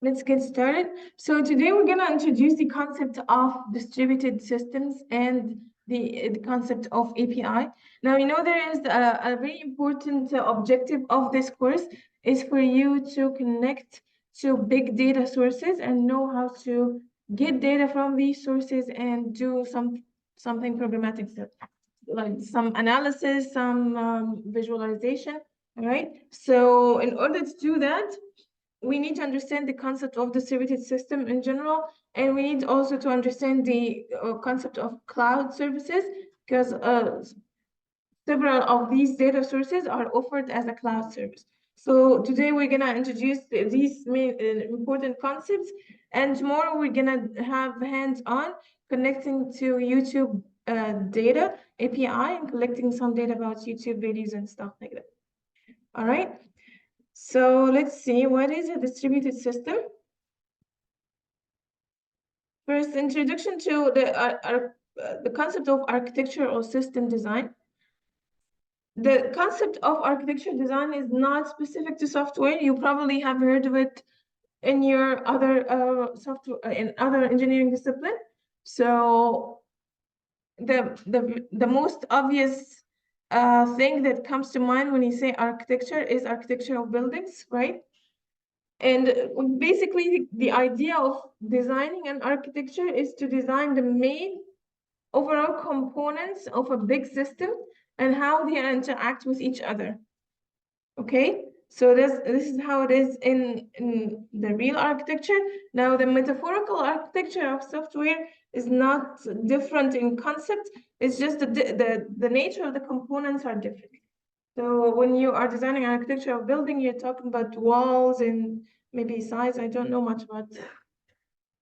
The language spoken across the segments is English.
Let's get started. So today we're going to introduce the concept of distributed systems and the concept of API. Now, you know, there is a very important objective of this course is for you to connect to big data sources and know how to get data from these sources and do something programmatic, like some analysis, some visualization, all right? So in order to do that, we need to understand the concept of distributed system in general, and we need also to understand the concept of cloud services, because several of these data sources are offered as a cloud service. So today we're going to introduce these main important concepts, and tomorrow we're going to have hands-on connecting to YouTube data API and collecting some data about YouTube videos and stuff like that. All right. So let's see, what is a distributed system? First, introduction to the concept of architecture or system design. The concept of architecture design is not specific to software. You probably have heard of it in your other software, in other engineering discipline. So the most obvious thing that comes to mind when you say architecture is architecture of buildings, right? And basically, the idea of designing an architecture is to design the main overall components of a big system and how they interact with each other. Okay, so this is how it is in the real architecture. Now, the metaphorical architecture of software is not different in concept. It's just the nature of the components are different. So when you are designing an architecture of building, you're talking about walls and maybe size. I don't know much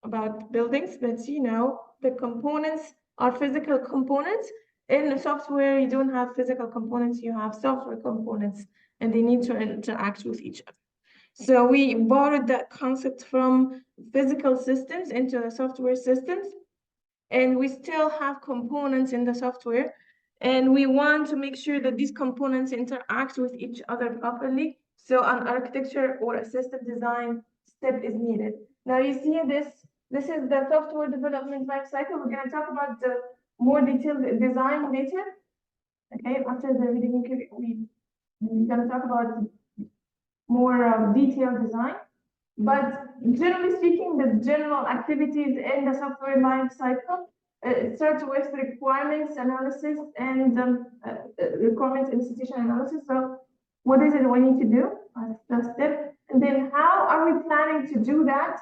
about buildings, but you know, the components are physical components. In software, you don't have physical components, you have software components, and they need to interact with each other. So we borrowed that concept from physical systems into the software systems, and we still have components in the software, and we want to make sure that these components interact with each other properly. So an architecture or a system design step is needed. Now you see this is the software development life cycle. We're going to talk about the more detailed design later. Okay, after the reading, we're going to talk about more detailed design. But generally speaking, the general activities in the software life cycle start with requirements analysis and requirements institution analysis. So what is it we need to do? That's the step. And then how are we planning to do that?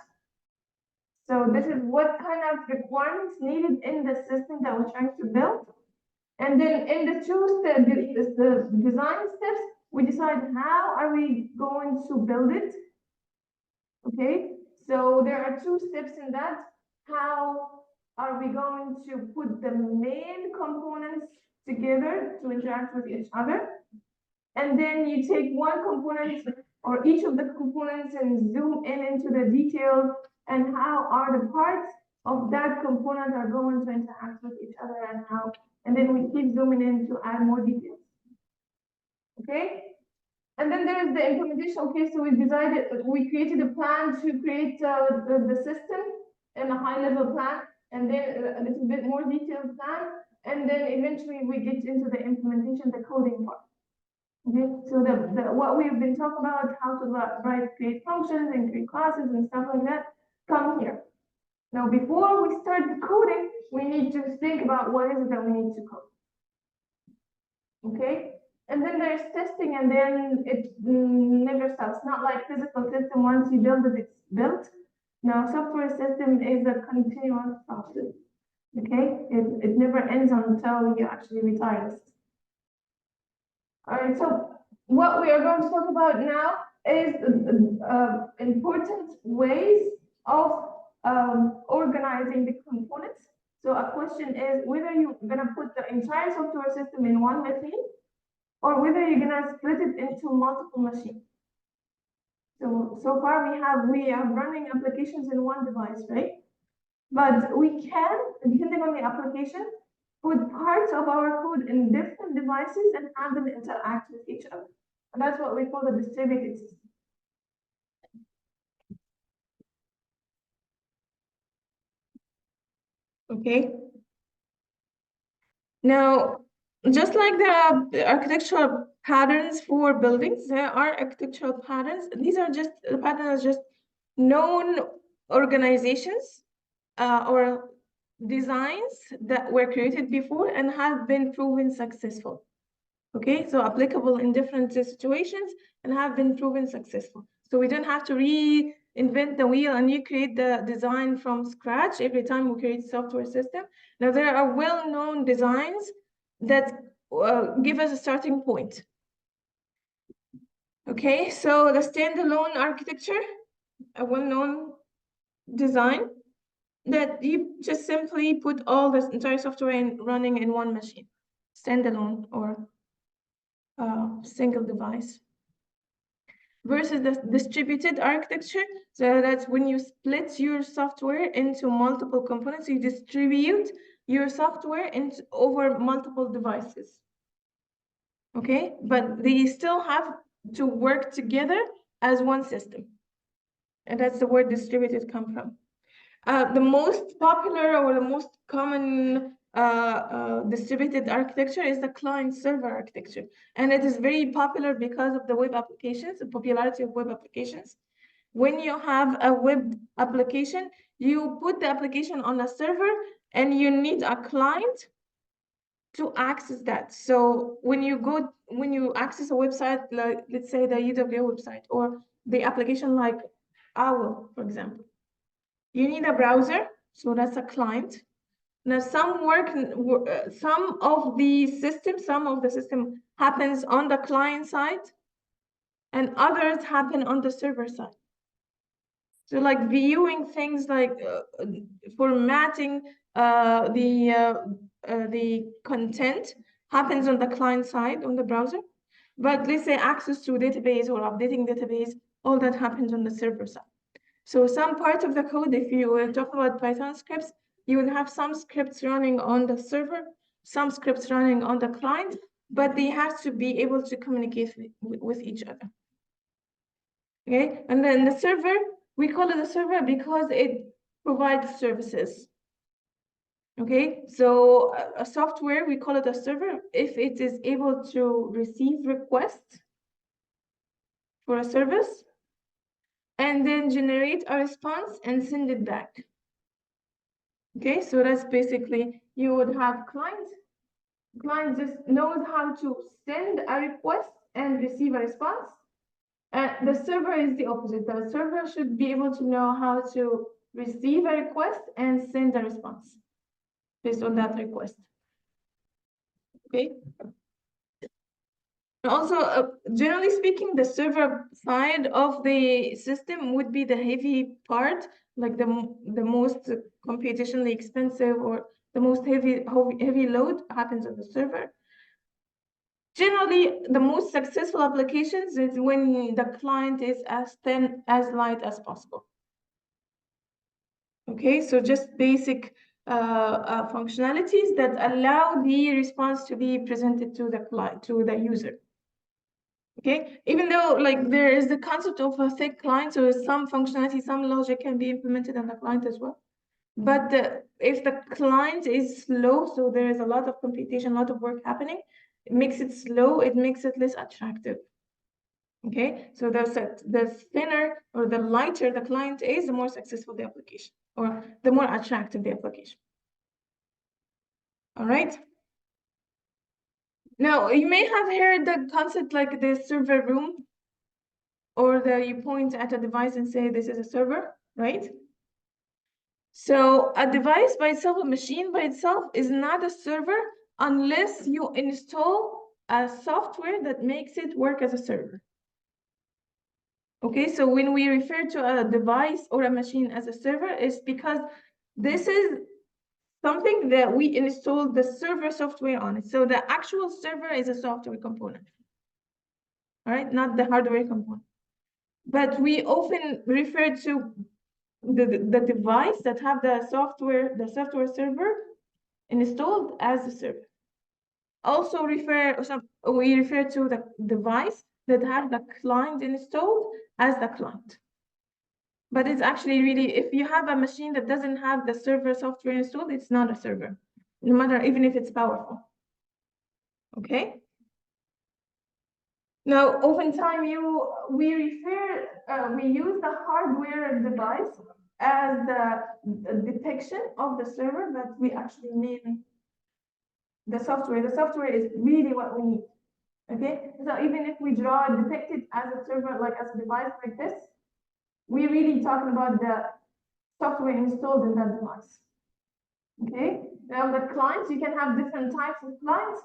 So this is what kind of requirements needed in the system that we're trying to build. And then in the the design steps, we decide how are we going to build it. Okay, so there are two steps in that. How are we going to put the main components together to interact with each other? And then you take one component or each of the components and zoom in into the details and how are the parts of that component are going to interact with each other and how, and then we keep zooming in to add more details. Okay? And then there is the implementation. Okay, so we created a plan to create the system in a high-level plan, and then a little bit more detailed plan, and then eventually we get into the implementation, the coding part. Okay, so what we've been talking about, how to create functions and create classes and stuff like that, come here. Now, before we start the coding, we need to think about what is it that we need to code. Okay. And then there's testing, and then it never stops. Not like physical system, once you build it, it's built. Now, software system is a continuous process. Okay, it never ends until you actually retire this. All right, so what we are going to talk about now is important ways of organizing the components. So a question is whether you're going to put the entire software system in one machine, or whether you're gonna split it into multiple machines. So far we are running applications in one device, right? But we can, depending on the application, put parts of our code in different devices and have them interact with each other. And that's what we call the distributed system. Okay. Now, just like there are architectural patterns for buildings, there are architectural patterns. These are just the patterns, just known organizations or designs that were created before and have been proven successful. Okay, so applicable in different situations and have been proven successful. So we don't have to reinvent the wheel and recreate the design from scratch every time we create a software system. Now, there are well-known designs that give us a starting point. Okay, so the standalone architecture, a well-known design that you just simply put all this entire software running in one machine, standalone or single device. Versus the distributed architecture, so that's when you split your software into multiple components, you distribute your software over multiple devices. Okay, but they still have to work together as one system. And that's the word distributed come from. The most popular or the most common distributed architecture is the client-server architecture. And it is very popular because of the web applications, the popularity of web applications. When you have a web application, you put the application on a server and you need a client to access that. So when you access a website, like let's say the UW website or the application like OWL, for example, you need a browser, so that's a client. Now, some of the system happens on the client side, and others happen on the server side. So, like viewing things like formatting the content happens on the client side on the browser, but let's say access to database or updating database, all that happens on the server side. So some part of the code, if you talk about Python scripts, you will have some scripts running on the server, some scripts running on the client, but they have to be able to communicate with each other. Okay, and then the server, we call it a server because it provides services. Okay, so a software, we call it a server if it is able to receive requests for a service and then generate a response and send it back. Okay, so that's basically, you would have client just knows how to send a request and receive a response. The server is the opposite. The server should be able to know how to receive a request and send a response based on that request. Okay. Also, generally speaking, the server side of the system would be the heavy part, like the most computationally expensive or the most heavy load happens on the server. Generally, the most successful applications is when the client is as thin, as light as possible. Okay, so just basic functionalities that allow the response to be presented to the client, to the user. Okay, even though like there is the concept of a thick client, so some functionality, some logic can be implemented on the client as well. But if the client is slow, so there is a lot of computation, a lot of work happening, it makes it slow, it makes it less attractive. Okay, so the thinner or the lighter the client is, the more successful the application, or the more attractive the application. All right. Now, you may have heard the concept like the server room, or you point at a device and say, this is a server, right? So a device by itself, a machine by itself, is not a server unless you install a software that makes it work as a server. Okay, so when we refer to a device or a machine as a server, it's because this is something that we install the server software on it. So the actual server is a software component, all right, not the hardware component. But we often refer to the device that have the software server installed as a server. Also we refer to the device that have the client installed as the client. But it's actually really, if you have a machine that doesn't have the server software installed, it's not a server, no matter, even if it's powerful. Okay. Now, oftentimes we use the hardware device as the depiction of the server, but we actually mean the software. The software is really what we need. Okay, so even if we depict it as a server, like as a device like this, we're really talking about the software installed in that device. Okay, now the clients, you can have different types of clients.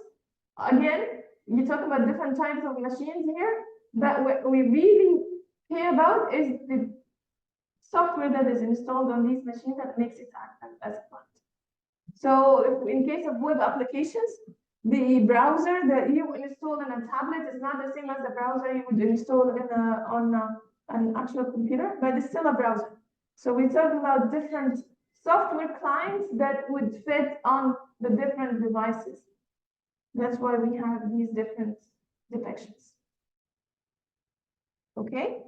Again, you talk about different types of machines here, but what we really care about is the software that is installed on these machines that makes it act as a client. So in case of web applications, the browser that you install in a tablet is not the same as the browser you would install on an actual computer, but it's still a browser. So we're talking about different software clients that would fit on the different devices. That's why we have these different depictions. Okay?